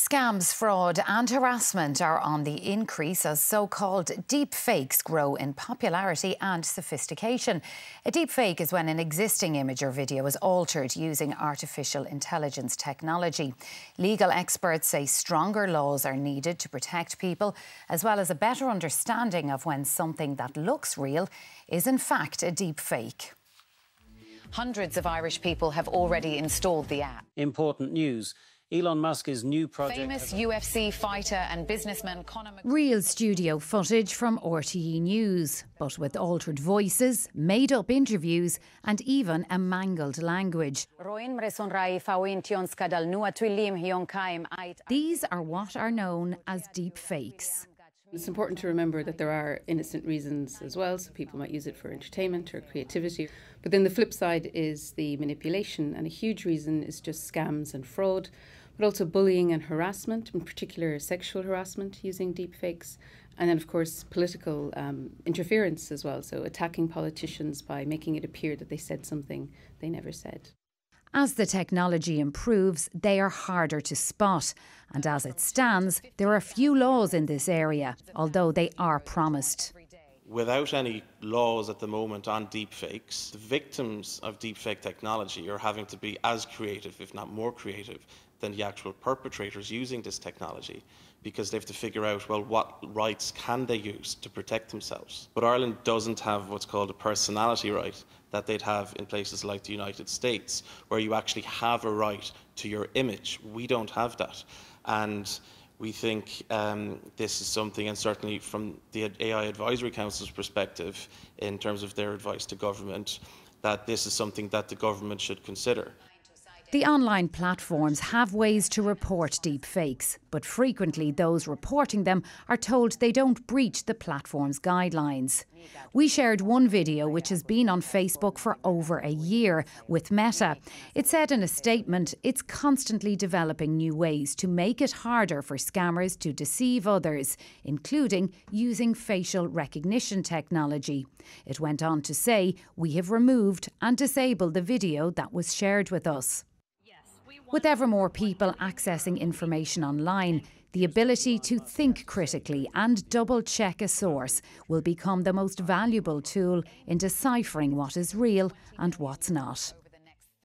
Scams, fraud and harassment are on the increase as so-called deepfakes grow in popularity and sophistication. A deepfake is when an existing image or video is altered using artificial intelligence technology. Legal experts say stronger laws are needed to protect people, as well as a better understanding of when something that looks real is in fact a deepfake. Hundreds of Irish people have already installed the app. Important news. Elon Musk's new project... Famous UFC fighter and businessman Conor McGregor... Real studio footage from RTE News, but with altered voices, made-up interviews and even a mangled language. These are what are known as deepfakes. It's important to remember that there are innocent reasons as well, so people might use it for entertainment or creativity. But then the flip side is the manipulation, and a huge reason is just scams and fraud, but also bullying and harassment, in particular sexual harassment using deepfakes, and then of course political interference as well, so attacking politicians by making it appear that they said something they never said. As the technology improves, they are harder to spot. And as it stands, there are few laws in this area, although they are promised. Without any laws at the moment on deepfakes, the victims of deepfake technology are having to be as creative, if not more creative, than the actual perpetrators using this technology, because they have to figure out, well, what rights can they use to protect themselves? But Ireland doesn't have what's called a personality right that they'd have in places like the United States, where you actually have a right to your image. We don't have that. And we think this is something, and certainly from the AI Advisory Council's perspective, in terms of their advice to government, that this is something that the government should consider. The online platforms have ways to report deepfakes, but frequently those reporting them are told they don't breach the platform's guidelines. We shared one video which has been on Facebook for over a year with Meta. It said in a statement it's constantly developing new ways to make it harder for scammers to deceive others, including using facial recognition technology. It went on to say, "We have removed and disabled the video that was shared with us." With ever more people accessing information online, the ability to think critically and double-check a source will become the most valuable tool in deciphering what is real and what's not.